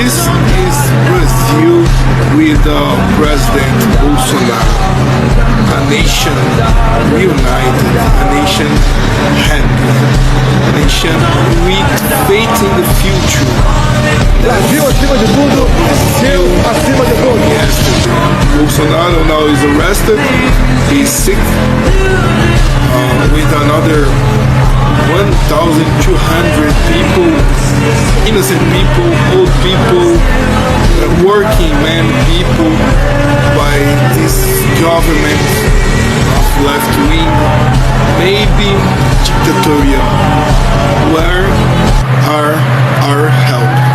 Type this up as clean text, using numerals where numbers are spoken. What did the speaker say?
This is Brazil with President Bolsonaro. A nation united, a nation happy, a nation with faith in the future. Brasil acima de tudo, Brasil acima de tudo. Yesterday, Bolsonaro now is arrested. He's sick with another 1,200 people, innocent people, old people, working men people by this government of left wing, maybe dictatorial. Where are our help?